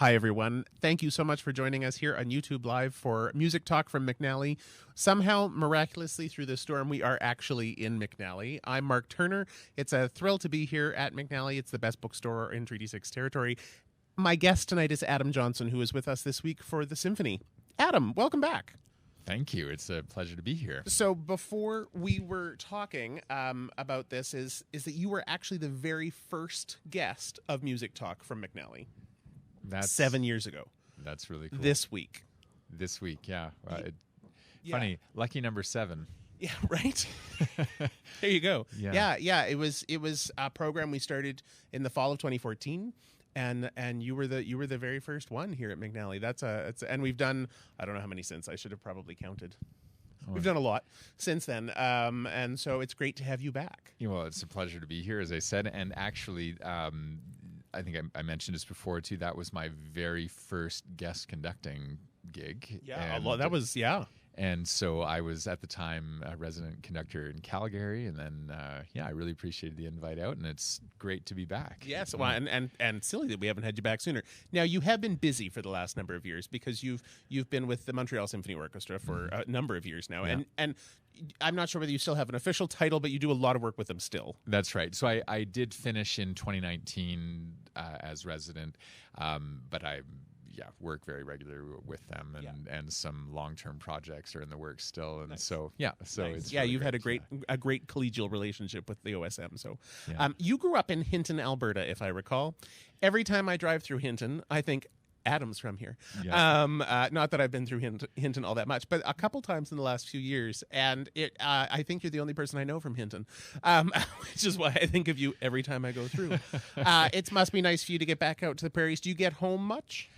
Hi, everyone. Thank you so much for joining us here on YouTube Live for Music Talk from McNally. Somehow, miraculously, through the storm, we are actually in McNally. I'm Mark Turner. It's a thrill to be here at McNally. It's the best bookstore in Treaty 6 territory. My guest tonight is Adam Johnson, who is with us this week for the Symphony. Adam, welcome back. Thank you. It's a pleasure to be here. So before we were talking about this, is that you were actually the very first guest of Music Talk from McNally. That's 7 years ago. That's really cool. This week, yeah. Funny, lucky number 7. Yeah, right. There you go. Yeah. It was a program we started in the fall of 2014. And you were the very first one here at McNally. And we've done, I don't know how many since. I should have probably counted. We've done a lot since then, and so it's great to have you back. Yeah, well, it's a pleasure to be here, as I said. And actually, I think I mentioned this before too. That was my very first guest conducting gig. Yeah, that was. And so I was at the time a resident conductor in Calgary, and then I really appreciated the invite out, and it's great to be back. Yes, well, and silly that we haven't had you back sooner. Now you have been busy for the last number of years because you've been with the Montreal Symphony Orchestra for a number of years now, and I'm not sure whether you still have an official title, but you do a lot of work with them still. That's right. So I did finish in 2019 as resident, but I work very regularly with them, and some long-term projects are in the works still, and so it's really you've had great. a great collegial relationship with the OSM. So, you grew up in Hinton, Alberta, if I recall. Every time I drive through Hinton, I think Adam's from here. Yeah. Not that I've been through Hinton all that much, but a couple times in the last few years, and I think you're the only person I know from Hinton, which is why I think of you every time I go through. It must be nice for you to get back out to the prairies. Do you get home much?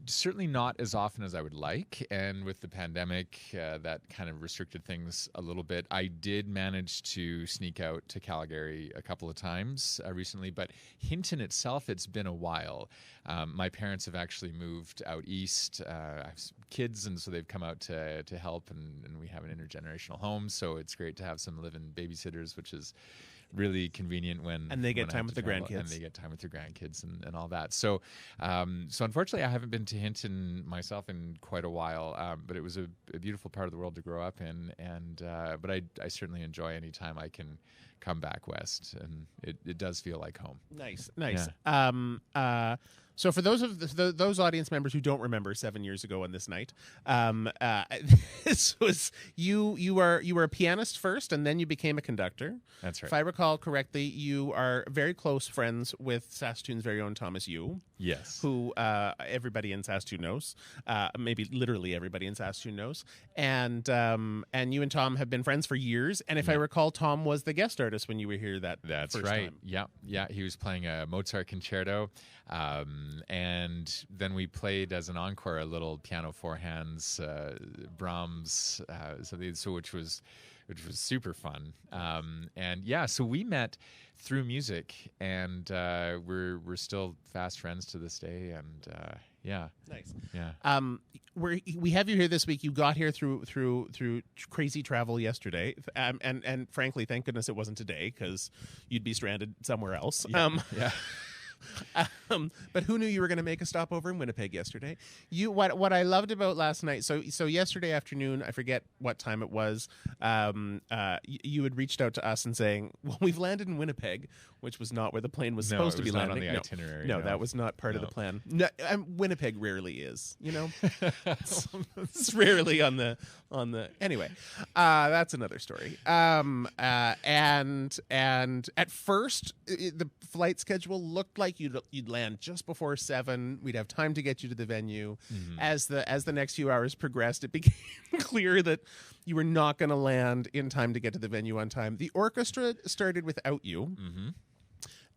Certainly not as often as I would like, and with the pandemic, that kind of restricted things a little bit. I did manage to sneak out to Calgary a couple of times recently, but Hinton itself, it's been a while. My parents have actually moved out east. I have kids, and so they've come out to help, and we have an intergenerational home, so it's great to have some live-in babysitters, which is really convenient when they get time with the grandkids, and they get time with their grandkids and all that. So unfortunately, I haven't been to Hinton myself in quite a while. But it was a beautiful part of the world to grow up in, but I certainly enjoy any time I can come back west, and it does feel like home. Nice. Yeah. So for those audience members who don't remember 7 years ago on this night, this was you were a pianist first, and then you became a conductor. That's right. If I recall correctly, you are very close friends with Saskatoon's very own Thomas Yu. Yes. Who everybody in Saskatoon knows, maybe literally everybody in Saskatoon knows, and you and Tom have been friends for years. And if I recall, Tom was the guest artist when you were here That's first right. time. Yeah. He was playing a Mozart concerto. And then we played as an encore a little piano four hands Brahms, which was super fun. So we met through music, and we're still fast friends to this day. And Nice. Yeah. We have you here this week. You got here through crazy travel yesterday, and frankly, thank goodness it wasn't today, because you'd be stranded somewhere else. Yeah. But who knew you were going to make a stop over in Winnipeg yesterday? What I loved about last night. So yesterday afternoon, I forget what time it was. You had reached out to us and saying, "Well, we've landed in Winnipeg," which was not where the plane was supposed to be landing. On the itinerary. No, that was not part of the plan. No, Winnipeg rarely is. It's rarely on the. Anyway, that's another story. And at first, the flight schedule looked like you'd land just before 7. We'd have time to get you to the venue. Mm-hmm. As the next few hours progressed, it became clear that you were not going to land in time to get to the venue on time. The orchestra started without you.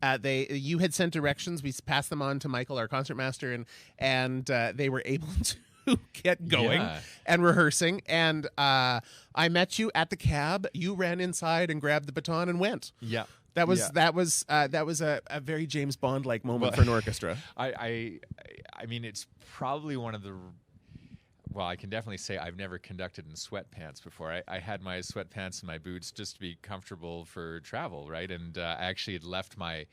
Mm-hmm. You had sent directions. We passed them on to Michael, our concertmaster, and they were able to get going and rehearsing. And I met you at the cab. You ran inside and grabbed the baton and went. Yeah. That was a very James Bond like moment for an orchestra. I mean, it's probably one of the. Well, I can definitely say I've never conducted in sweatpants before. I had my sweatpants and my boots just to be comfortable for travel, right? And I actually had left my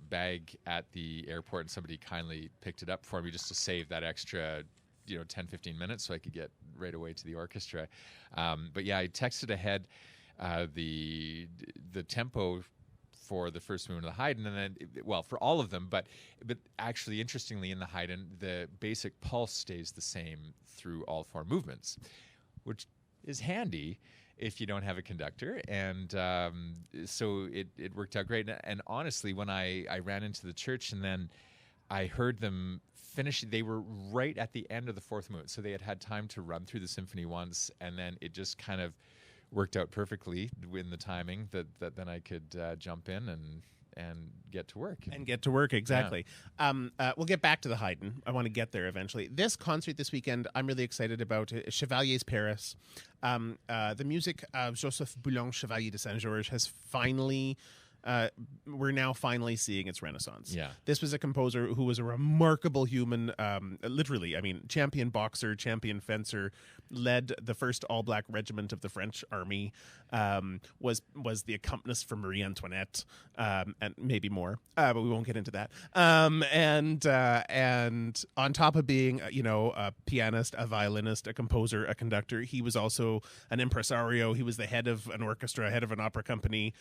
bag at the airport, and somebody kindly picked it up for me just to save that extra 10-15 minutes so I could get right away to the orchestra. But yeah, I texted ahead the tempo for the first movement of the Haydn, and then, for all of them, but actually, interestingly, in the Haydn, the basic pulse stays the same through all 4 movements, which is handy if you don't have a conductor. And so it worked out great. And honestly, when I ran into the church and then I heard them finish, they were right at the end of the 4th movement, so they had time to run through the symphony once, and then it just kind of worked out perfectly in the timing that then I could jump in and get to work. Exactly. Yeah. We'll get back to the Haydn. I want to get there eventually. This concert this weekend, I'm really excited about. Chevalier's Paris. The music of Joseph Boulogne Chevalier de Saint-Georges has finally... we're now finally seeing its renaissance. Yeah. This was a composer who was a remarkable human, literally, champion boxer, champion fencer, led the first all-black regiment of the French army, was the accompanist for Marie Antoinette, and maybe more, but we won't get into that. And on top of being, a pianist, a violinist, a composer, a conductor, he was also an impresario. He was the head of an orchestra, head of an opera company.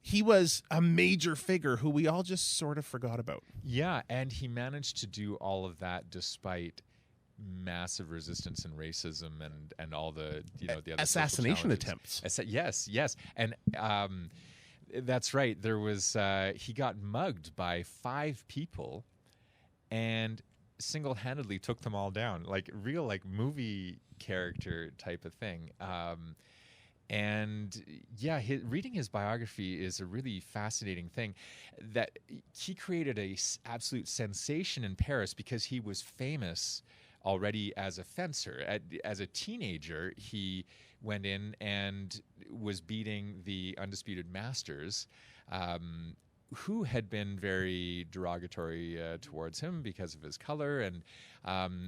He was a major figure who we all just sort of forgot about. Yeah, and he managed to do all of that despite massive resistance and racism and all the the other assassination attempts. Yes, and that's right. There was he got mugged by 5 people, and single-handedly took them all down, like real movie character type of thing. And yeah, reading his biography is a really fascinating thing. That he created a absolute sensation in Paris because he was famous already as a fencer. As a teenager, he went in and was beating the undisputed masters, who had been very derogatory towards him because of his color, and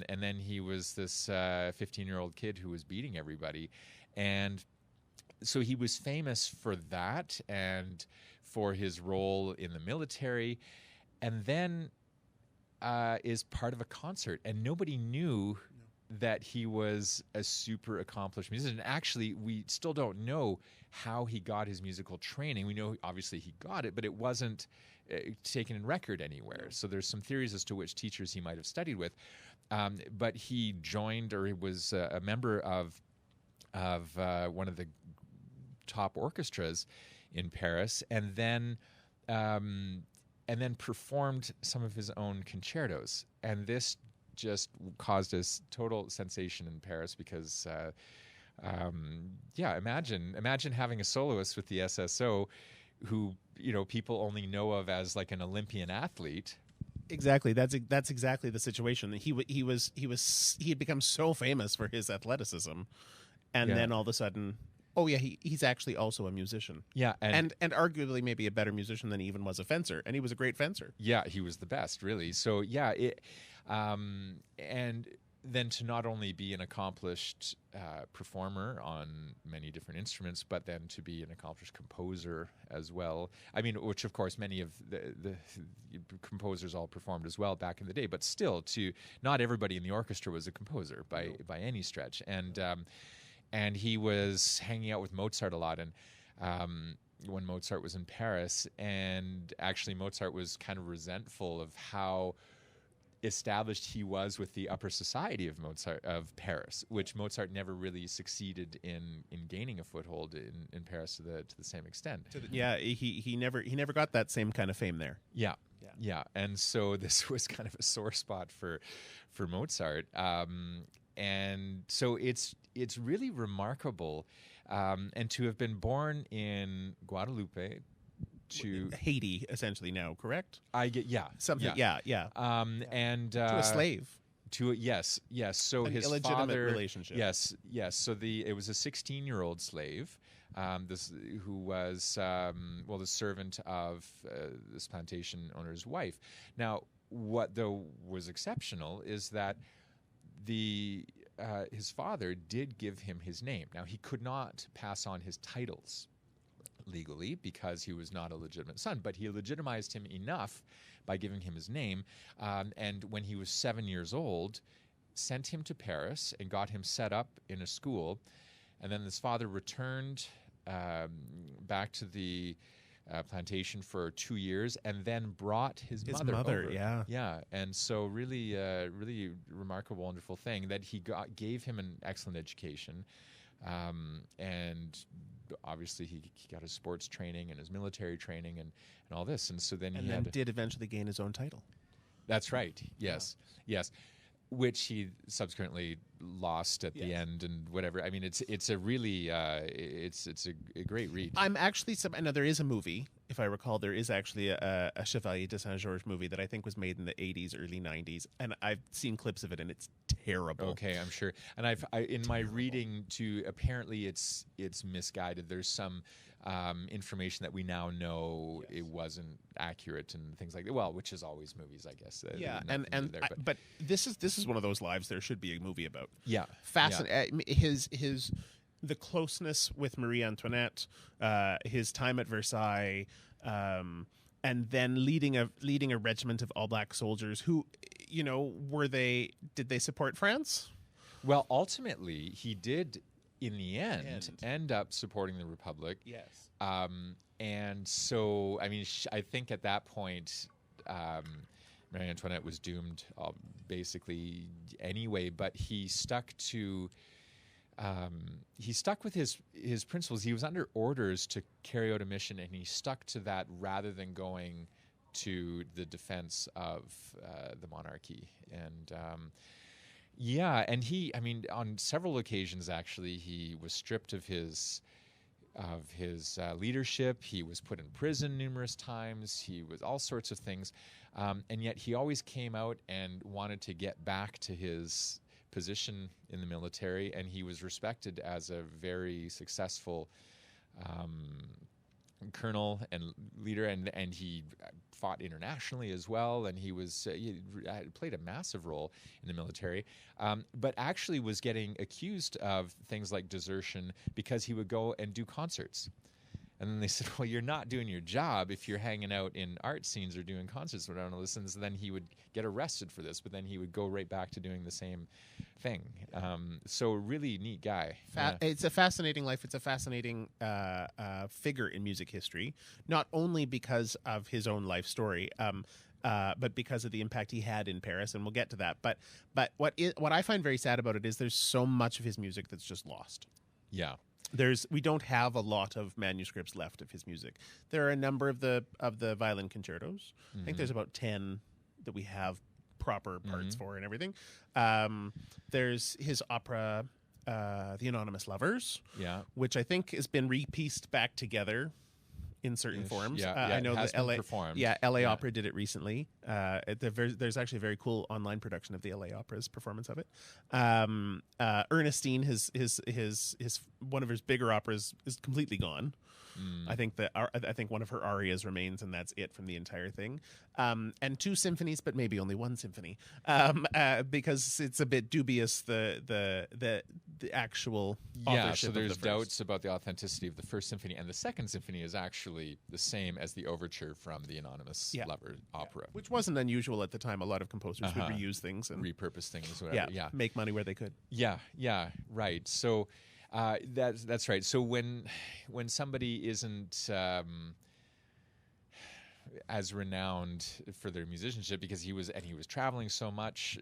then he was this 15-year-old kid who was beating everybody, and so he was famous for that and for his role in the military, and then is part of a concert, and nobody knew that he was a super accomplished musician. And actually, we still don't know how he got his musical training. We know obviously he got it, but it wasn't taken in record anywhere. So there's some theories as to which teachers he might have studied with. But he joined, or he was a member of one of the top orchestras in Paris, and then performed some of his own concertos. And this just caused a total sensation in Paris because, imagine having a soloist with the SSO who, people only know of as like an Olympian athlete. Exactly. That's exactly the situation. He had become so famous for his athleticism, and then all of a sudden, he's actually also a musician. Yeah, and arguably maybe a better musician than he even was a fencer, and he was a great fencer. Yeah, he was the best, really. So and then to not only be an accomplished performer on many different instruments, but then to be an accomplished composer as well. I mean, which of course many of the composers all performed as well back in the day, but still, not everybody in the orchestra was a composer by any stretch. And he was hanging out with Mozart a lot, and when Mozart was in Paris, and actually Mozart was kind of resentful of how established he was with the upper society of Paris, which Mozart never really succeeded in gaining a foothold in Paris to the same extent. He never got that same kind of fame there. Yeah. And so this was kind of a sore spot for Mozart. And so it's really remarkable, and to have been born in Guadeloupe, to Haiti, essentially now, correct? And to a slave. Yes. So an his illegitimate father, relationship. Yes. So it was a 16-year-old slave, who was the servant of this plantation owner's wife. Now, what though was exceptional is that his father did give him his name. Now, he could not pass on his titles. legally because he was not a legitimate son, but he legitimized him enough by giving him his name. And when he was 7 years old, sent him to Paris and got him set up in a school. And then his father returned back to the plantation for 2 years, and then brought his mother over. Yeah. And so really, really remarkable, wonderful thing that he gave him an excellent education. And obviously he got his sports training and his military training and all this. And so then did eventually gain his own title. That's right. Yes. Yes. Which he subsequently lost at the end and whatever. I mean, it's a really it's a great read. I'm actually now there is a movie, if I recall, there is actually a Chevalier de Saint-Georges movie that I think was made in the 80s, early 90s, and I've seen clips of it, and it's terrible. Okay, I'm sure. And in my reading too, apparently it's misguided. There's some information that we now know it wasn't accurate and things like that. Well, which is always movies, I guess. But this is one of those lives there should be a movie about. Yeah, fascinating. The closeness with Marie Antoinette, his time at Versailles, and then leading a regiment of all black soldiers who, did they support France? Well, ultimately he did. In the end up supporting the Republic. Yes. And so, I mean, I think at that point, Marie Antoinette was doomed basically anyway, but he stuck with his principles. He was under orders to carry out a mission, and he stuck to that rather than going to the defense of the monarchy. And and he, on several occasions, actually, he was stripped of his leadership. He was put in prison numerous times. He was all sorts of things. And yet he always came out and wanted to get back to his position in the military. And he was respected as a very successful colonel and leader, and he fought internationally as well, and he played a massive role in the military, but actually was getting accused of things like desertion because he would go and do concerts. And then they said, well, you're not doing your job if you're hanging out in art scenes or doing concerts with journalists. And so then he would get arrested for this, but then he would go right back to doing the same thing. So a really neat guy. It's a fascinating life. It's a fascinating figure in music history, not only because of his own life story, but because of the impact he had in Paris, and we'll get to that. But what I find very sad about it is there's so much of his music that's just lost. Yeah. We don't have a lot of manuscripts left of his music. There are a number of the violin concertos. I think there's about 10 that we have proper parts for and everything. There's his opera, The Anonymous Lovers, which I think has been repieced back together in certain forms. I know that LA Opera did it recently. There's actually a very cool online production of the LA Opera's performance of it. Ernestine, his one of his bigger operas is completely gone. I think one of her arias remains, and that's it from the entire thing. And 2 symphonies, but maybe only 1 symphony, because it's a bit dubious the actual authorship. So there's of the doubts about the authenticity of the first symphony, and the second symphony is actually the same as the overture from the Anonymous Lover opera, which wasn't unusual at the time. A lot of composers would reuse things and repurpose things, whatever. Make money where they could. Right. So. That's right. So when somebody isn't as renowned for their musicianship because he was traveling so much,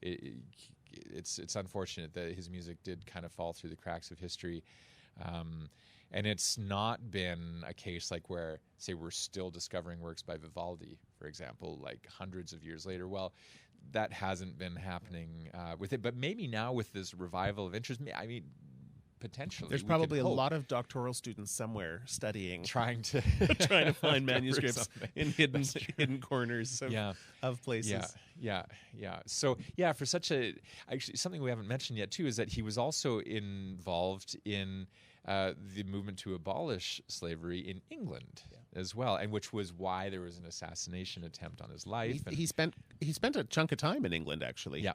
it's unfortunate that his music did kind of fall through the cracks of history. And it's not been a case like where, say, we're still discovering works by Vivaldi, for example, like hundreds of years later. Well, that hasn't been happening with it, but maybe now with this revival of interest, I mean, potentially there's probably a lot of doctoral students somewhere studying, trying to find manuscripts in hidden corners of places. So for such actually something we haven't mentioned yet too is that he was also involved in the movement to abolish slavery in England as well, and which was why there was an assassination attempt on his life. He spent a chunk of time in England, actually.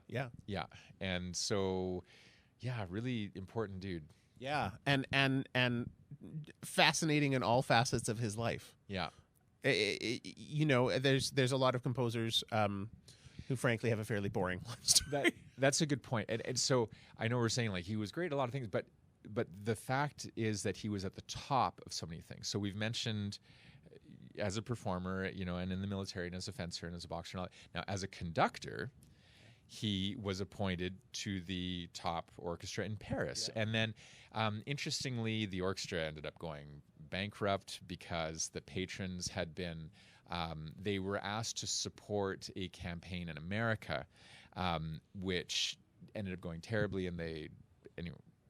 And so, really important dude. And fascinating in all facets of his life. Yeah. You know, there's a lot of composers who frankly have a fairly boring life story. That's a good point. And so I know we're saying like he was great at a lot of things, but the fact is that he was at the top of so many things. So we've mentioned as a performer, you know, and in the military and as a fencer and as a boxer and all that. Now, as a conductor, he was appointed to the top orchestra in Paris. Yeah. And then, interestingly, the orchestra ended up going bankrupt because the patrons had been, they were asked to support a campaign in America, which ended up going terribly, and they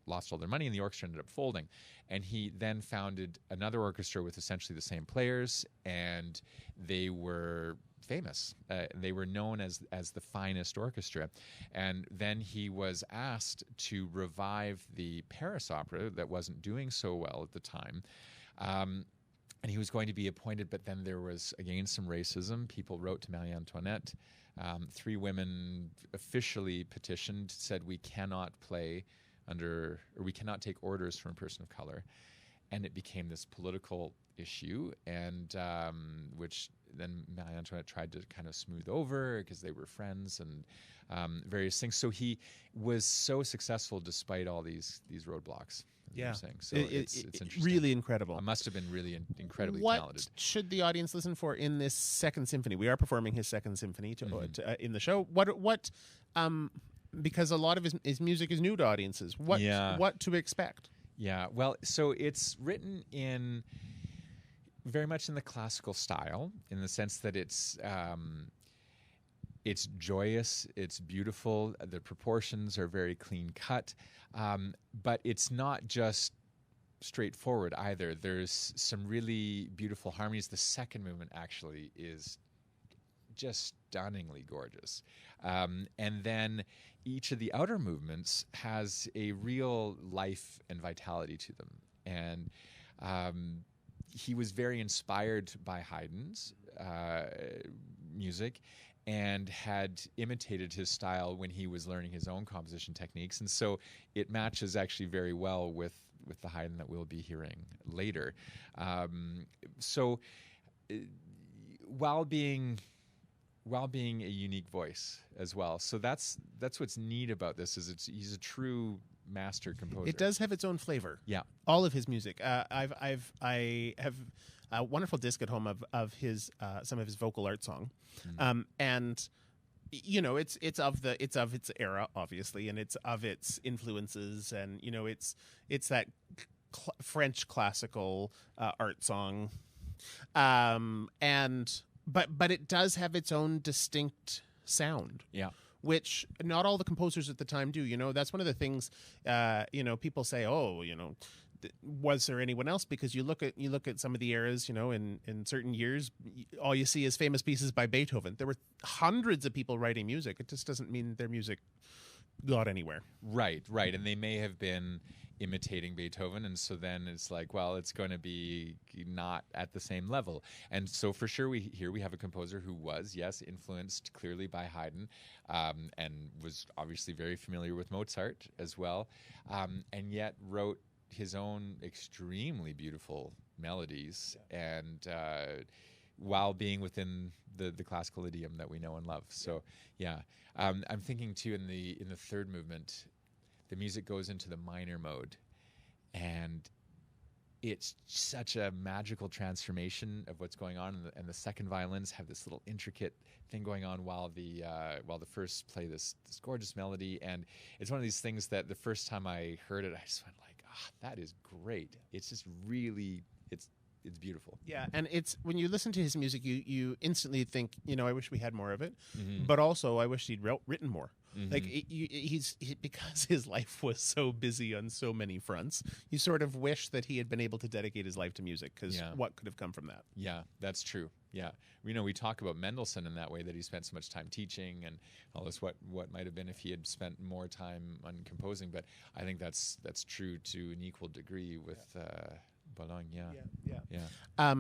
lost all their money, and the orchestra ended up folding. And he then founded another orchestra with essentially the same players, and they were famous. They were known as the finest orchestra. And then he was asked to revive the Paris Opera that wasn't doing so well at the time. And he was going to be appointed, but then there was, again, some racism. People wrote to Marie Antoinette. 3 women officially petitioned, said we cannot play under, or we cannot take orders from a person of color. And it became this political issue, and which then Marie Antoinette tried to kind of smooth over because they were friends and various things. So he was so successful despite all these roadblocks. Yeah, so it's interesting. Really incredible. It must have been really incredibly talented. What should the audience listen for in this second symphony? We are performing his second symphony in the show. What because a lot of his music is new to audiences. What to expect? Yeah, well, so it's written in very much in the classical style, in the sense that it's joyous, it's beautiful, the proportions are very clean cut, but it's not just straightforward either. There's some really beautiful harmonies. The second movement actually is just stunningly gorgeous. And then each of the outer movements has a real life and vitality to them. And he was very inspired by Haydn's music and had imitated his style when he was learning his own composition techniques. And so it matches actually very well with the Haydn that we'll be hearing later. So while being a unique voice as well. So that's what's neat about this, is he's a true master composer. It does have its own flavor. Yeah, all of his music. I have a wonderful disc at home of his some of his vocal art song, and you know it's of its era, obviously, and it's of its influences, and you know it's that French classical art song, and. But it does have its own distinct sound. Yeah. Which not all the composers at the time do. You know, that's one of the things, you know, people say, oh, you know, was there anyone else? Because you look at some of the eras, you know, in certain years, all you see is famous pieces by Beethoven. There were hundreds of people writing music. It just doesn't mean their music got anywhere. Right. And they may have been imitating Beethoven, and so then it's like, well, it's going to be not at the same level. And so for sure we have a composer who was, yes, influenced clearly by Haydn, and was obviously very familiar with Mozart as well, and yet wrote his own extremely beautiful melodies, and while being within the classical idiom that we know and love. So yeah, I'm thinking too in the third movement, the music goes into the minor mode, and it's such a magical transformation of what's going on, and the second violins have this little intricate thing going on while the first play this gorgeous melody. And it's one of these things that the first time I heard it, I just went like, that is great. It's just really, it's beautiful. Yeah, and it's when you listen to his music, you instantly think, you know, I wish we had more of it, but also I wish he'd written more. Like because his life was so busy on so many fronts, you sort of wish that he had been able to dedicate his life to music, because what could have come from that? Yeah, that's true. Yeah, we talk about Mendelssohn in that way, that he spent so much time teaching and all this. What might have been if he had spent more time on composing? But I think that's true to an equal degree with Bologna. Yeah.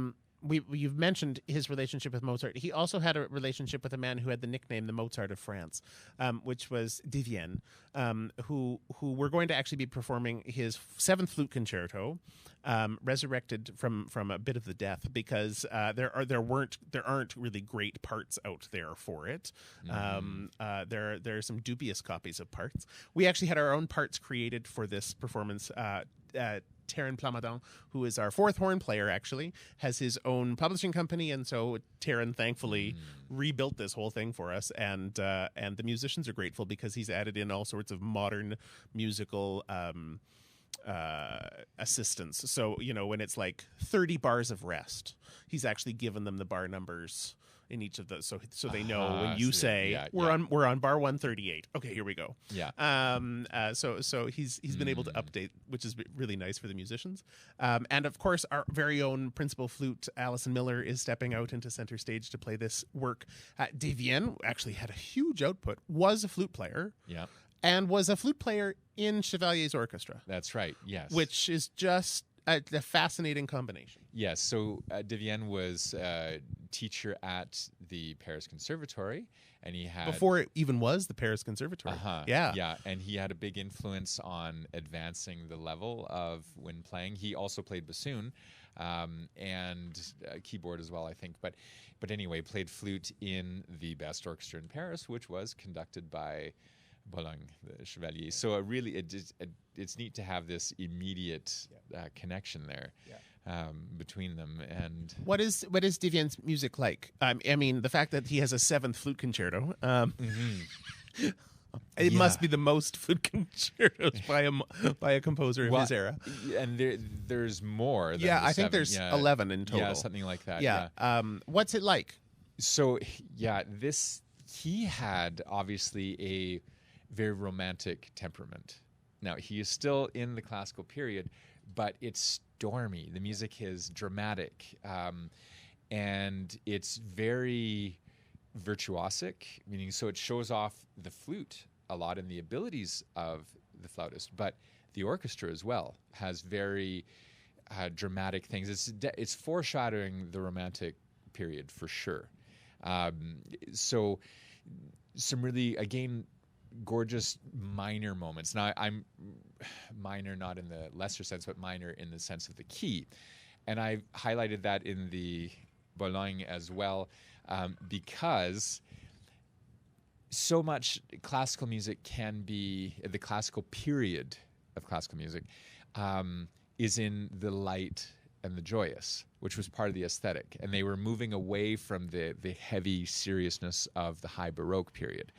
you've mentioned his relationship with Mozart. He also had a relationship with a man who had the nickname the Mozart of France, which was Devienne, who we're going to actually be performing his seventh flute concerto, resurrected from a bit of the death, because there aren't really great parts out there for it. There are some dubious copies of parts. We actually had our own parts created for this performance. Terran Plamondon, who is our fourth horn player, actually has his own publishing company, and so Terran thankfully rebuilt this whole thing for us, and the musicians are grateful because he's added in all sorts of modern musical assistance. So when it's like 30 bars of rest, he's actually given them the bar numbers in each of those, so they know when you say we're on bar 138. Okay, here we go. So he's been able to update, which is really nice for the musicians. And of course, our very own principal flute, Alison Miller, is stepping out into center stage to play this work. Devienne actually had a huge output. Was a flute player. And was a flute player in Chevalier's orchestra. That's right. Yes. Which is just a fascinating combination. Yes. So Devienne was a teacher at the Paris Conservatory, and he had before it even was the Paris Conservatory. Yeah, and he had a big influence on advancing the level of when playing. He also played bassoon and keyboard as well, I think. But anyway, played flute in the best orchestra in Paris, which was conducted by Bologne, the Chevalier. So it's neat to have this immediate connection there between them. And what is Devienne's music like? I mean, the fact that he has a seventh flute concerto. It must be the most flute concertos by a composer of his era. And there's more. Than I think there's 11 in total. Yeah, something like that. What's it like? So he had obviously a very romantic temperament. Now, he is still in the classical period, but it's stormy. The music is dramatic, and it's very virtuosic, meaning so it shows off the flute a lot and the abilities of the flautist, but the orchestra as well has very dramatic things. It's foreshadowing the romantic period for sure. So some really, again, gorgeous minor moments. Now, I'm minor not in the lesser sense, but minor in the sense of the key. And I highlighted that in the Bologne as well, because so much classical music can be, the classical period of classical music is in the light and the joyous, which was part of the aesthetic. And they were moving away from the heavy seriousness of the high Baroque period.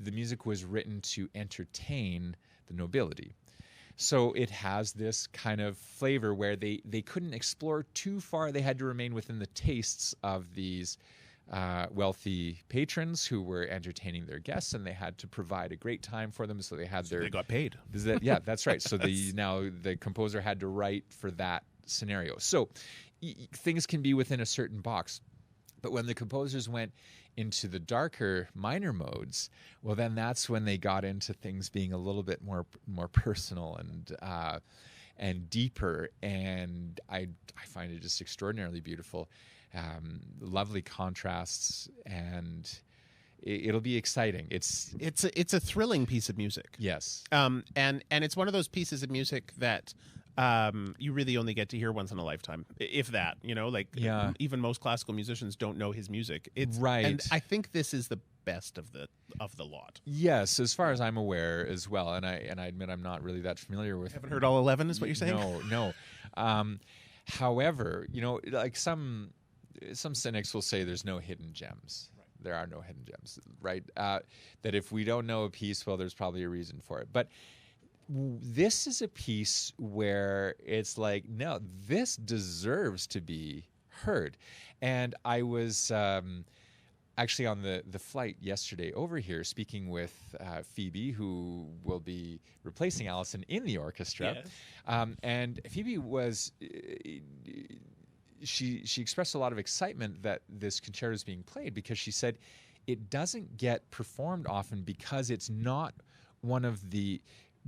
The music was written to entertain the nobility. So it has this kind of flavor where they couldn't explore too far. They had to remain within the tastes of these wealthy patrons who were entertaining their guests, and they had to provide a great time for them. So they had they got paid. That's right. So the composer had to write for that scenario. So things can be within a certain box. But when the composers went into the darker minor modes, well, then that's when they got into things being a little bit more personal and deeper. And I find it just extraordinarily beautiful, lovely contrasts, and it'll be exciting. It's a thrilling piece of music. Yes, and it's one of those pieces of music that you really only get to hear once in a lifetime, if that. Even most classical musicians don't know his music. It's right, and I think this is the best of the lot. Yes, as far as I'm aware as well, and I admit I'm not really that familiar with. Haven't heard all 11, is what you're saying? No. However, like some cynics will say there's no hidden gems. Right. There are no hidden gems, right? That if we don't know a piece, well, there's probably a reason for it, but this is a piece where it's like, no, this deserves to be heard. And I was actually on the flight yesterday over here speaking with Phoebe, who will be replacing Alison in the orchestra. Yes. And Phoebe was... She expressed a lot of excitement that this concerto is being played, because she said it doesn't get performed often because it's not one of the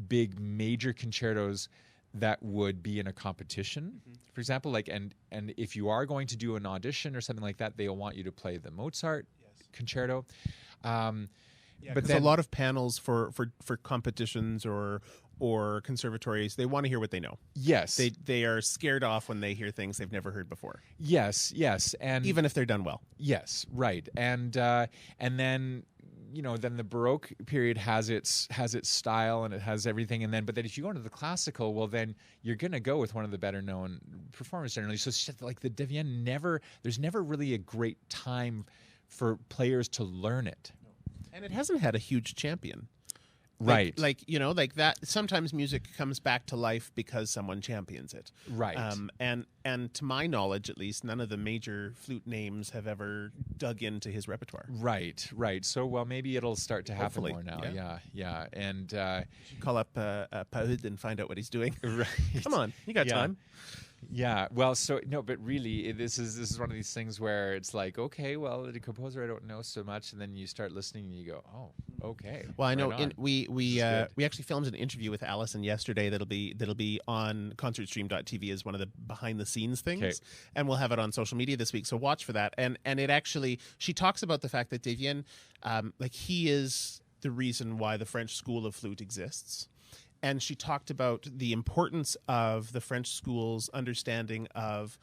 big major concertos that would be in a competition, for example, like and if you are going to do an audition or something like that, they'll want you to play the Mozart concerto. But there's a lot of panels for competitions or conservatories. They want to hear what they know. Yes, they are scared off when they hear things they've never heard before. Yes, and even if they're done well. Yes, right, and then then the Baroque period has its style and it has everything, but then if you go into the classical, well, then you're going to go with one of the better known performers generally. So it's just like the Devienne there's never really a great time for players to learn it. And it hasn't had a huge champion. Right. Like that. Sometimes music comes back to life because someone champions it. Right. And to my knowledge, at least, none of the major flute names have ever dug into his repertoire. Right. So, well, maybe it'll start to happen Hopefully. more now. Yeah. And should call up Paud and find out what he's doing. Right. Come on, you got time. Yeah, well, so no, but really, this is one of these things where it's like, okay, well, the composer I don't know so much, and then you start listening and you go, oh, okay. Well, I know right we actually filmed an interview with Allison yesterday that'll be on concertstream.tv as one of the behind the scenes things, and we'll have it on social media this week. So watch for that. And it actually, she talks about the fact that Devienne, he is the reason why the French School of Flute exists. And she talked about the importance of the French school's understanding of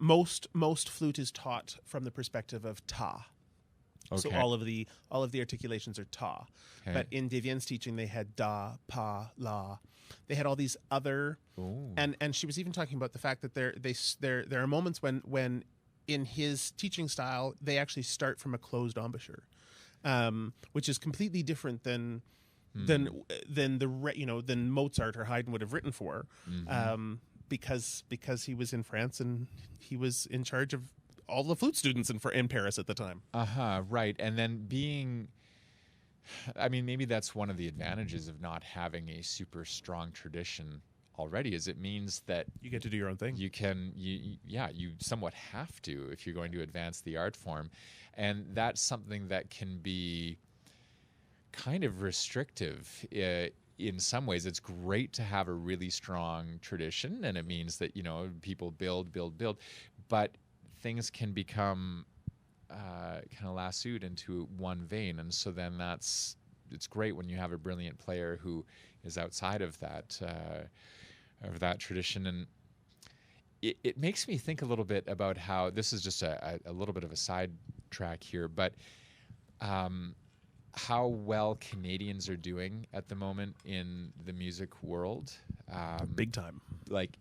most flute is taught from the perspective of ta. Okay. So all of the articulations are ta. Okay. But in Devienne's teaching, they had da, pa, la. They had all these other, and she was even talking about the fact that there are moments when in his teaching style they actually start from a closed embouchure. Which is completely different than Mozart or Haydn would have written for, because he was in France and he was in charge of all the flute students in Paris at the time. Right. And then maybe that's one of the advantages of not having a super strong tradition already, is it means that you get to do your own thing. You somewhat have to if you're going to advance the art form, and that's something that can be kind of restrictive in some ways. It's great to have a really strong tradition, and it means that people build, but things can become kind of lassoed into one vein, and so then it's great when you have a brilliant player who is outside of that tradition. And it makes me think a little bit about how this is just a little bit of a side track here, but how well Canadians are doing at the moment in the music world. Big time. Like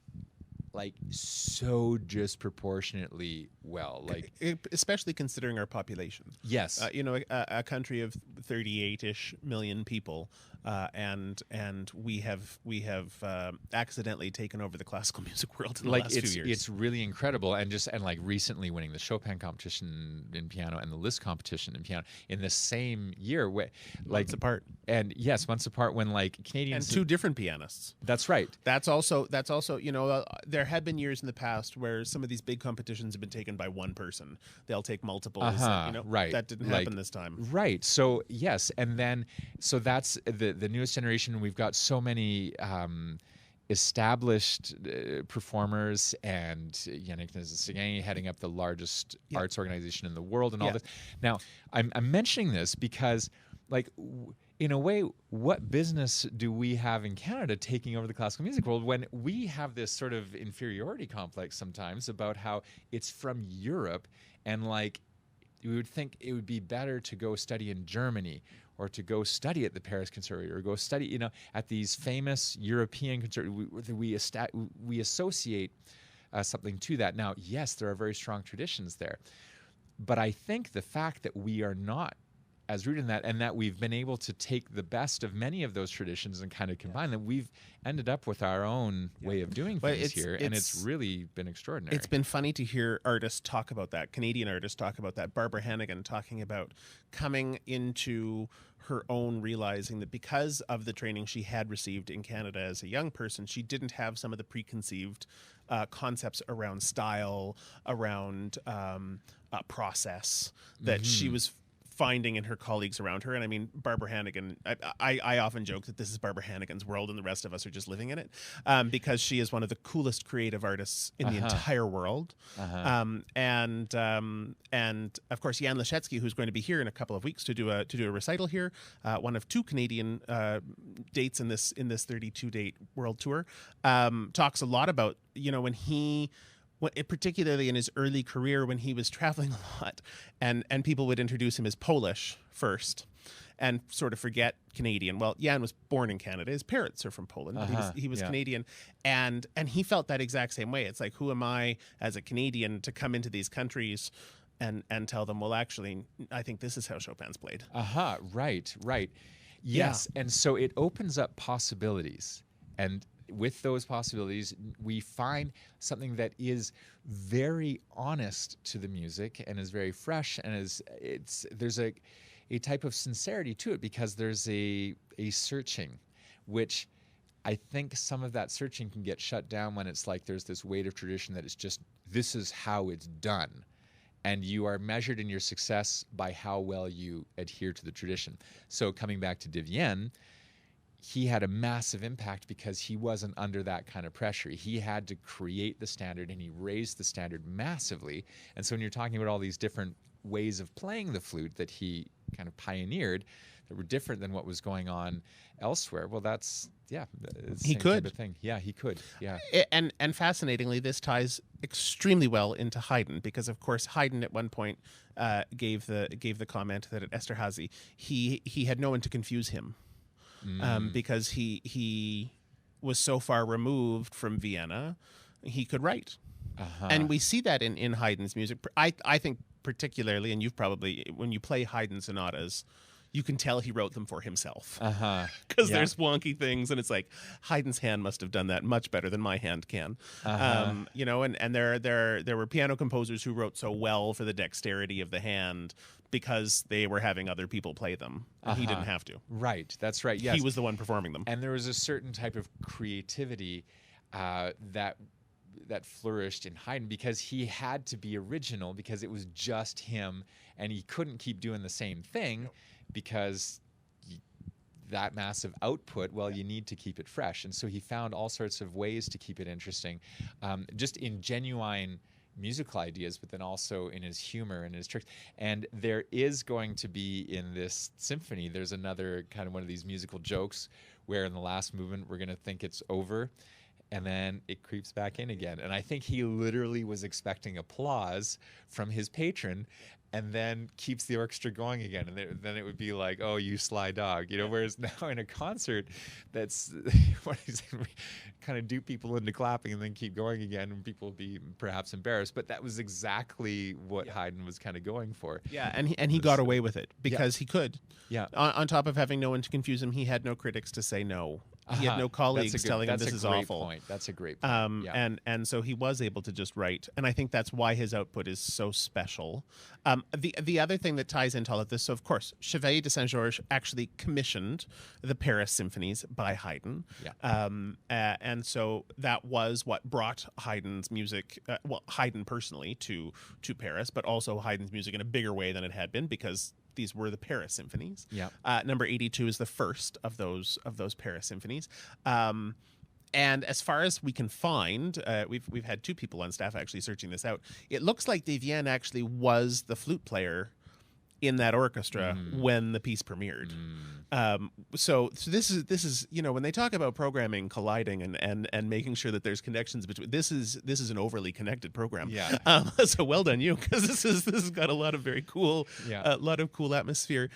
so disproportionately well, especially considering our population. Yes. A country of 38-ish million people, and we have accidentally taken over the classical music world in the last few years. It's really incredible, and recently winning the Chopin competition in piano and the Liszt competition in piano in the same year, months apart. And yes, months apart, when Canadians and two different pianists. That's right. That's also there had been years in the past where some of these big competitions have been taken by one person. They'll take multiples. Right. That didn't happen this time. Right. So yes, and then that's the newest generation. We've got so many established performers, and Yannick Nézet-Séguin heading up the largest arts organization in the world, and all this. Now, I'm mentioning this because, in a way, what business do we have in Canada taking over the classical music world when we have this sort of inferiority complex sometimes about how it's from Europe, and we would think it would be better to go study in Germany, or to go study at the Paris Conservatory, or go study, at these famous European conservatories. We associate something to that. Now, yes, there are very strong traditions there, but I think the fact that we are not as rooted in that, and that we've been able to take the best of many of those traditions and kind of combine them, we've ended up with our own way of doing things here, and it's really been extraordinary. It's been funny to hear artists talk about that, Canadian artists talk about that. Barbara Hannigan talking about coming into her own, realizing that because of the training she had received in Canada as a young person, she didn't have some of the preconceived concepts around style, around process that she was finding in her colleagues around her. And I mean, Barbara Hannigan, I often joke that this is Barbara Hannigan's world and the rest of us are just living in it, because she is one of the coolest creative artists in the entire world. And of course, Jan Leszecki, who's going to be here in a couple of weeks to do a recital here, one of 2 Canadian dates in this 32-date world tour, talks a lot about, particularly in his early career when he was traveling a lot, and people would introduce him as Polish first and sort of forget Canadian. Well, Jan was born in Canada. His parents are from Poland, but he was Canadian. And he felt that exact same way. It's like, who am I as a Canadian to come into these countries and tell them, well, actually, I think this is how Chopin's played. Right. Yes. And so it opens up possibilities. And with those possibilities, we find something that is very honest to the music and is very fresh, and there's a type of sincerity to it, because there's a searching, which I think some of that searching can get shut down when it's like there's this weight of tradition that it's just, this is how it's done. And you are measured in your success by how well you adhere to the tradition. So coming back to Devienne, he had a massive impact because he wasn't under that kind of pressure. He had to create the standard, and he raised the standard massively. And so when you're talking about all these different ways of playing the flute that he kind of pioneered that were different than what was going on elsewhere, well, that's, it's the he same could. type of thing. Yeah, he could. Yeah. And fascinatingly, this ties extremely well into Haydn, because of course Haydn at one point gave the comment that at Esterhazy he had no one to confuse him. Because he was so far removed from Vienna, he could write. And we see that in Haydn's music. I think particularly, and you've probably, when you play Haydn sonatas, you can tell he wrote them for himself. Because there's wonky things, and it's like, Haydn's hand must have done that much better than my hand can. And there were piano composers who wrote so well for the dexterity of the hand because they were having other people play them. And he didn't have to. Right, that's right, yes. He was the one performing them. And there was a certain type of creativity that flourished in Haydn, because he had to be original, because it was just him, and he couldn't keep doing the same thing, because that massive output, well, you need to keep it fresh. And so he found all sorts of ways to keep it interesting, just in genuine musical ideas, but then also in his humor and his tricks. And there is going to be, in this symphony, there's another kind of one of these musical jokes where in the last movement we're going to think it's over, and then it creeps back in again. And I think he literally was expecting applause from his patron, and then keeps the orchestra going again. And then it would be like, oh, you sly dog. Whereas now in a concert, that's what he's kind of dupe people into clapping and then keep going again, and people will be perhaps embarrassed. But that was exactly what Haydn was kind of going for. Yeah, and he got away with it because he could. Yeah. On top of having no one to confuse him, he had no critics to say no. He had no colleagues telling him this is awful. That's a great point. And so he was able to just write, and I think that's why his output is so special. The other thing that ties into all of this, so of course, Chevalier de Saint-Georges actually commissioned the Paris Symphonies by Haydn. And so that was what brought Haydn's music, Haydn personally, to Paris, but also Haydn's music in a bigger way than it had been, because these were the Paris Symphonies. Number 82 is the first of those Paris Symphonies. And as far as we can find, we've had 2 people on staff actually searching this out. It looks like Devienne actually was the flute player in that orchestra when the piece premiered. So this is when they talk about programming colliding and making sure that there's connections between, this is an overly connected program. So well done you, because this has got a lot of very cool, a lot of cool atmosphere.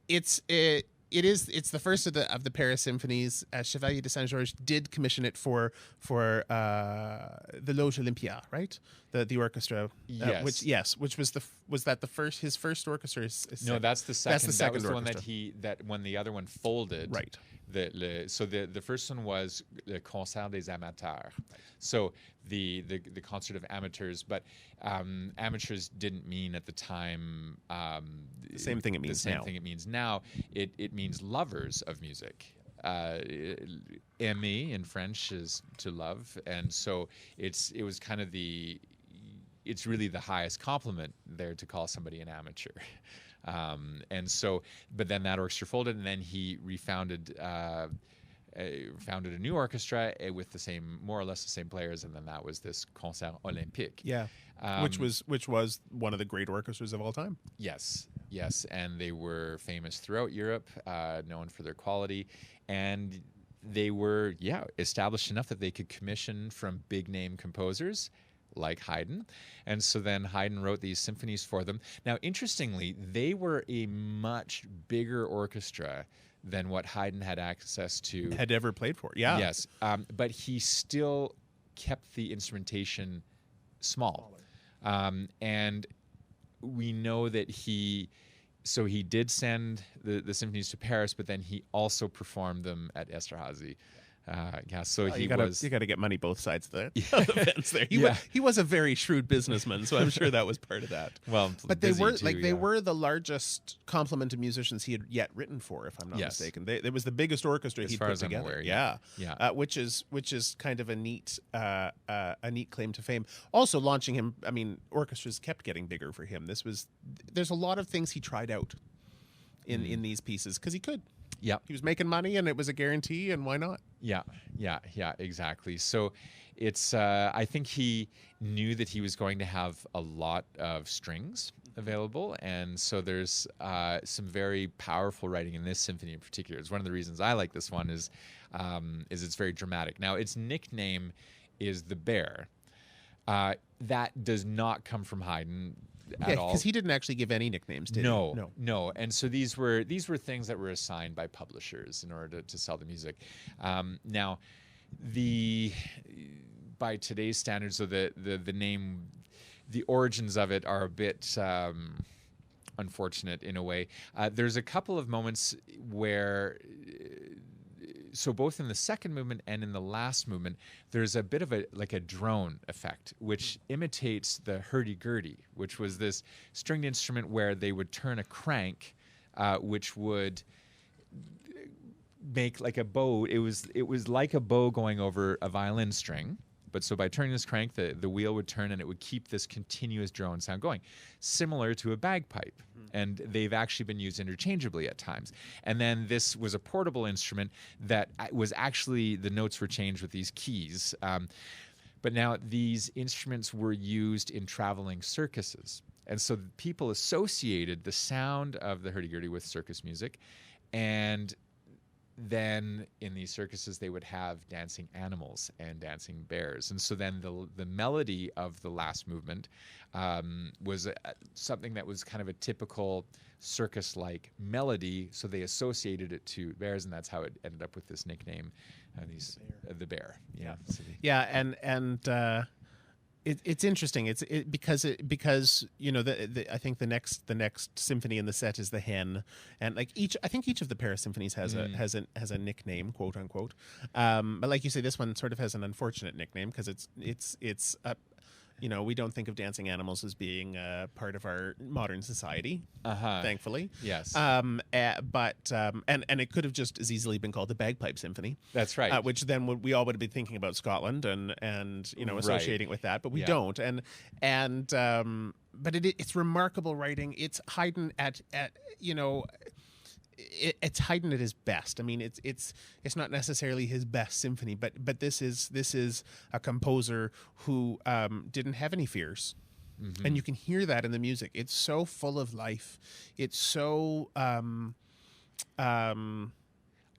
It's the first of the Paris Symphonies. Chevalier de Saint-Georges did commission it for the Loge Olympia, right? The orchestra. Which was that his first orchestra? No, that's the second. That's the second that was the orchestra. one that when the other one folded. Right. So the first one was the Concert des Amateurs. So the concert of amateurs, but amateurs didn't mean at the time the same thing it means the same now. thing it means now. It means lovers of music. Aimer in French is to love, and so it was kind of it's really the highest compliment there to call somebody an amateur. And so, but then that orchestra folded, and then he refounded. Founded a new orchestra with the same, more or less the same players, and then that was this Concert Olympique. Yeah, which was one of the great orchestras of all time. Yes, and they were famous throughout Europe, known for their quality, and they were established enough that they could commission from big name composers like Haydn. And so then Haydn wrote these symphonies for them. Now, interestingly, they were a much bigger orchestra than what Haydn had access to. Had ever played for, yeah. Yes, but he still kept the instrumentation small. And we know that he did send the symphonies to Paris, but then he also performed them at Esterhazy. So you got to get money both sides of the fence there. He was a very shrewd businessman, so I'm sure that was part of that. Well, but they were the largest complement of musicians he had yet written for, if I'm not mistaken. It was the biggest orchestra he'd put together. Which is kind of a neat claim to fame. Also launching him. I mean, orchestras kept getting bigger for him. There's a lot of things he tried out in these pieces because he could. Yeah, he was making money, and it was a guarantee, and why not? Yeah, exactly. So it's I think he knew that he was going to have a lot of strings available, and so there's some very powerful writing in this symphony in particular. It's one of the reasons I like this one is it's very dramatic. Now, its nickname is the Bear. That does not come from Haydn. At all, because he didn't actually give any nicknames, did he? No. And so these were things that were assigned by publishers in order to sell the music. Now, by today's standards, so the name, the origins of it are a bit unfortunate in a way. There's a couple of moments where. So both in the second movement and in the last movement, there's a bit of a drone effect, which imitates the hurdy-gurdy, which was this stringed instrument where they would turn a crank, which would make like a bow. It was like a bow going over a violin string. But so by turning this crank, the wheel would turn and it would keep this continuous drone sound going, similar to a bagpipe. And they've actually been used interchangeably at times. And then this was a portable instrument that was actually, the notes were changed with these keys. But now these instruments were used in traveling circuses. And so people associated the sound of the hurdy-gurdy with circus music. And then in these circuses they would have dancing animals and dancing bears, and so then the melody of the last movement was something that was kind of a typical circus-like melody, so they associated it to bears, and that's how it ended up with this nickname, the Bear. It's interesting. Because you know I think the next symphony in the set is the Hen, and I think each of the Paris symphonies has a nickname, quote unquote. But like you say, this one sort of has an unfortunate nickname because it's we don't think of dancing animals as being part of our modern society, thankfully. Yes. But it could have just as easily been called the Bagpipe Symphony. That's right. Which then we all would have been thinking about Scotland and associating with that, but we don't. But it's remarkable writing. It's Haydn it's Haydn at his best. I mean, it's not necessarily his best symphony, but this is a composer who didn't have any fears, and you can hear that in the music. It's so full of life. It's so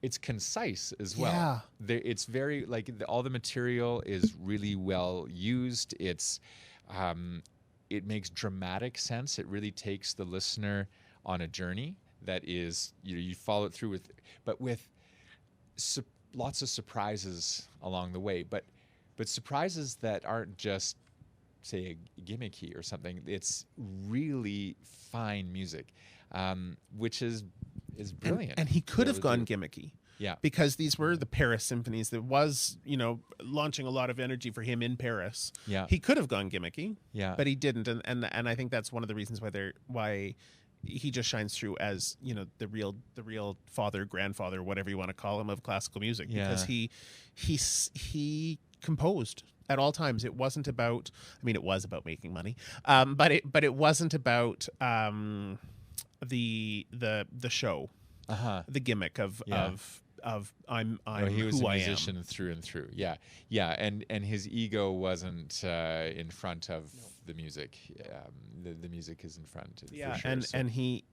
it's concise as well. Yeah. It's very all the material is really well used. It makes dramatic sense. It really takes the listener on a journey. That is, you follow it through with lots of surprises along the way, but surprises that aren't just, say, gimmicky or something. It's really fine music, which is brilliant. And he could have gone gimmicky. Yeah. Because these were the Paris symphonies. That was, launching a lot of energy for him in Paris. Yeah. He could have gone gimmicky. Yeah. But he didn't, and I think that's one of the reasons why he just shines through as the real father, grandfather, whatever you want to call him, of classical music. Yeah. Because he composed at all times. It wasn't about, it was about making money, but it wasn't about the show, Uh-huh. the gimmick of Yeah. I'm No, he was who a I musician am. through and through. Yeah, yeah, and his ego wasn't in front of the music. The music is in front. Yeah, for sure. and he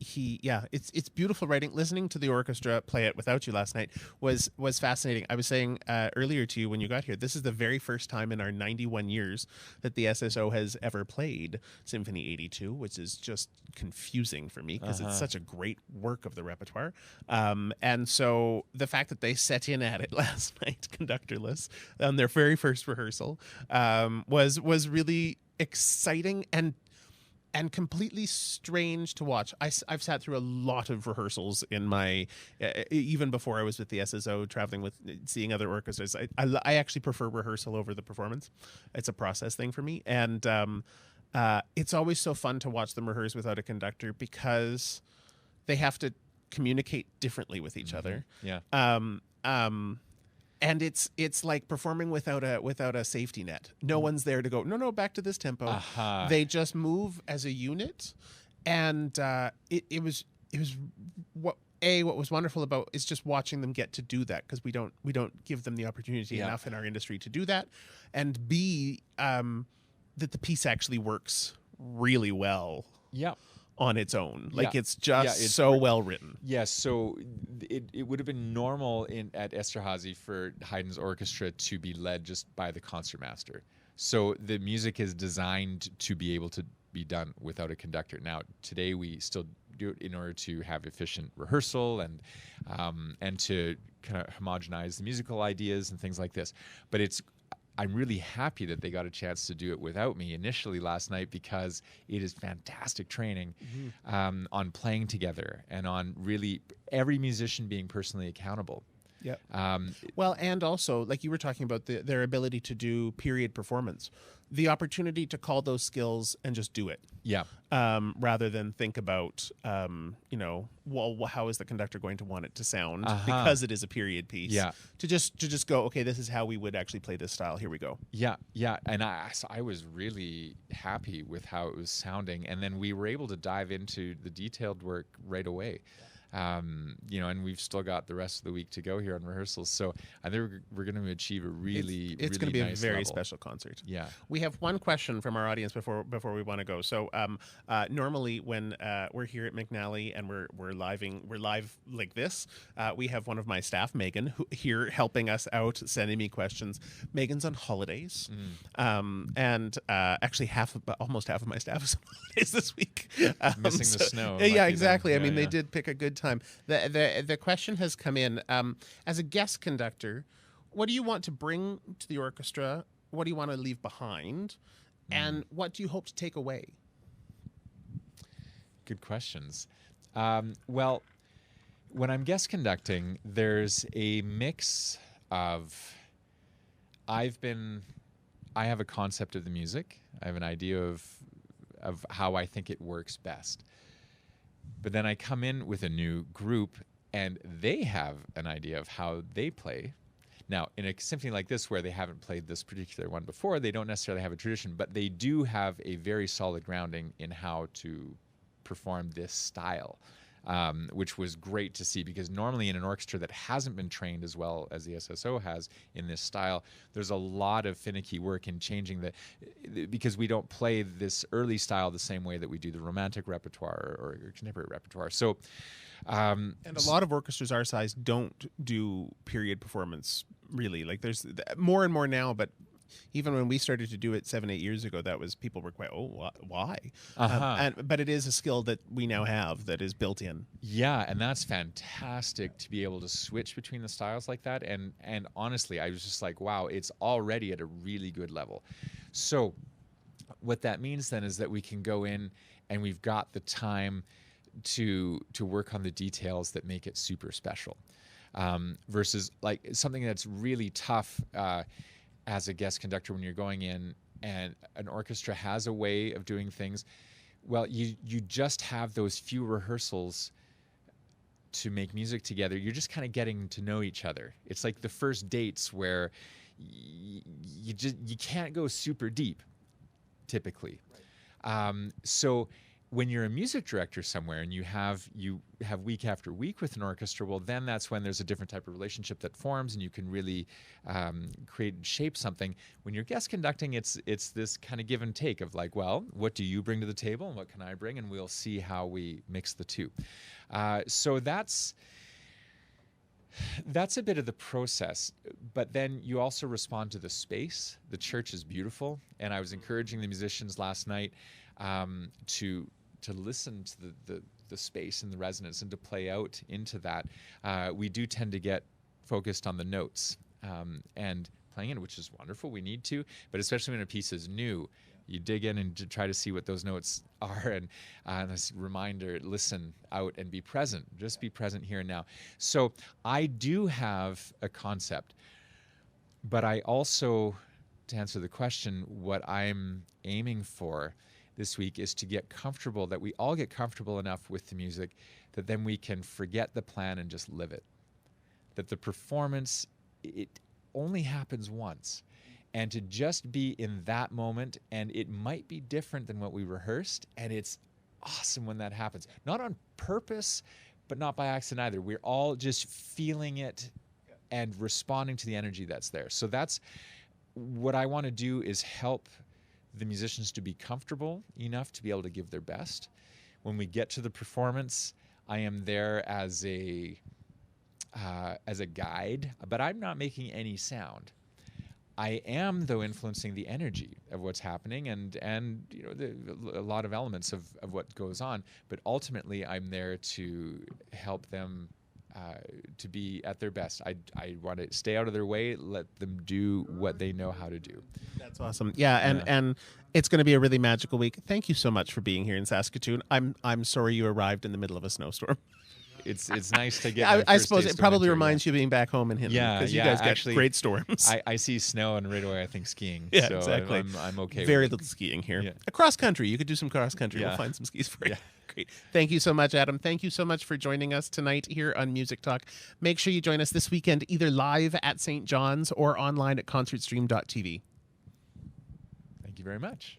yeah, it's beautiful writing. Listening to the orchestra play it without you last night was fascinating. I was saying earlier to you when you got here, this is the very first time in our 91 years that the SSO has ever played Symphony 82, which is just confusing for me because it's such a great work of the repertoire. And so the fact that they set in at it last night, conductorless, on their very first rehearsal, was really exciting and completely strange to watch. I've sat through a lot of rehearsals in my, even before I was with the SSO, traveling with, seeing other orchestras. I actually prefer rehearsal over the performance. It's a process thing for me. And it's always so fun to watch them rehearse without a conductor because they have to communicate differently with each other. Yeah. And it's like performing without a safety net. No one's there to go, no, back to this tempo. They just move as a unit, and it was what was wonderful about is just watching them get to do that, because we don't give them the opportunity enough in our industry to do that, and B, that the piece actually works really well. Yeah. On its own, like it's just it's so well written. Yes, so it would have been normal at Esterhazy for Haydn's orchestra to be led just by the concertmaster. So the music is designed to be able to be done without a conductor. Now today we still do it in order to have efficient rehearsal and to kind of homogenize the musical ideas and things like this. But I'm really happy that they got a chance to do it without me initially last night, because it is fantastic training on playing together and on really every musician being personally accountable. Yeah. Well, and also, like you were talking about, their ability to do period performance, the opportunity to call those skills and just do it. Yeah. Rather than think about, well, how is the conductor going to want it to sound, because it is a period piece. Yeah. To just go, okay, this is how we would actually play this style. Here we go. Yeah, yeah. And I was really happy with how it was sounding. And then we were able to dive into the detailed work right away. And we've still got the rest of the week to go here on rehearsals. So I think we're going to achieve a really, it's going to be a very special concert. Yeah. We have one question from our audience before we want to go. So normally when we're here at McNally and we're live like this, we have one of my staff, Megan, here helping us out, sending me questions. Megan's on holidays, and actually almost half of my staff is on holidays this week. Missing the snow. Yeah, exactly. Yeah, I mean, they did pick a good time. The question has come in. As a guest conductor, what do you want to bring to the orchestra? What do you want to leave behind? And what do you hope to take away? Good questions. Well, when I'm guest conducting, there's a mix of I have a concept of the music. I have an idea of how I think it works best. But then I come in with a new group, and they have an idea of how they play. Now, in a symphony like this, where they haven't played this particular one before, they don't necessarily have a tradition, but they do have a very solid grounding in how to perform this style, which was great to see, because normally in an orchestra that hasn't been trained as well as the SSO has in this style, there's a lot of finicky work in changing because we don't play this early style the same way that we do the romantic repertoire or contemporary repertoire. So, and a lot of orchestras our size don't do period performance, really. Like there's more and more now, but even when we started to do it 7-8 years ago, that was, people were quite, why? But it is a skill that we now have that is built in. Yeah, and that's fantastic to be able to switch between the styles like that. And honestly, I was just like, wow, it's already at a really good level. So what that means then is that we can go in and we've got the time to work on the details that make it super special, versus like something that's really tough as a guest conductor when you're going in and an orchestra has a way of doing things. Well, you just have those few rehearsals to make music together. You're just kind of getting to know each other. It's like the first dates where you can't go super deep typically. So when you're a music director somewhere and you have week after week with an orchestra, well, then that's when there's a different type of relationship that forms, and you can really create and shape something. When you're guest conducting, it's this kind of give and take of like, well, what do you bring to the table and what can I bring, and we'll see how we mix the two. So that's a bit of the process, but then you also respond to the space. The church is beautiful, and I was encouraging the musicians last night to listen to the space and the resonance and to play out into that. We do tend to get focused on the notes and playing it, which is wonderful. We need to, but especially when a piece is new, you dig in and to try to see what those notes are, and this reminder, listen out and be present. Just be present here and now. So I do have a concept, but I also, to answer the question, what I'm aiming for this week is to get comfortable, that we all get comfortable enough with the music that then we can forget the plan and just live it. That the performance, it only happens once. And to just be in that moment, and it might be different than what we rehearsed, and it's awesome when that happens. Not on purpose, but not by accident either. We're all just feeling it and responding to the energy that's there. So that's what I want to do, is help the musicians to be comfortable enough to be able to give their best. When we get to the performance, I am there as a guide, but I'm not making any sound. I am, though, influencing the energy of what's happening and you know, a lot of elements of what goes on. But ultimately, I'm there to help them to be at their best. I want to stay out of their way, let them do what they know how to do. That's awesome. Yeah, and it's going to be a really magical week. Thank you so much for being here in Saskatoon. I'm sorry you arrived in the middle of a snowstorm. It's nice to get. I suppose it probably reminds you being back home in Hinton, because you guys get actually, great storms. I see snow and right away I think skiing. Yeah, so exactly. I'm okay. Very with little skiing here. Yeah. Across country, you could do some cross country. Yeah. We'll find some skis for you. Yeah. Great. Thank you so much, Adam. Thank you so much for joining us tonight here on Music Talk. Make sure you join us this weekend, either live at St. John's or online at concertstream.tv. Thank you very much.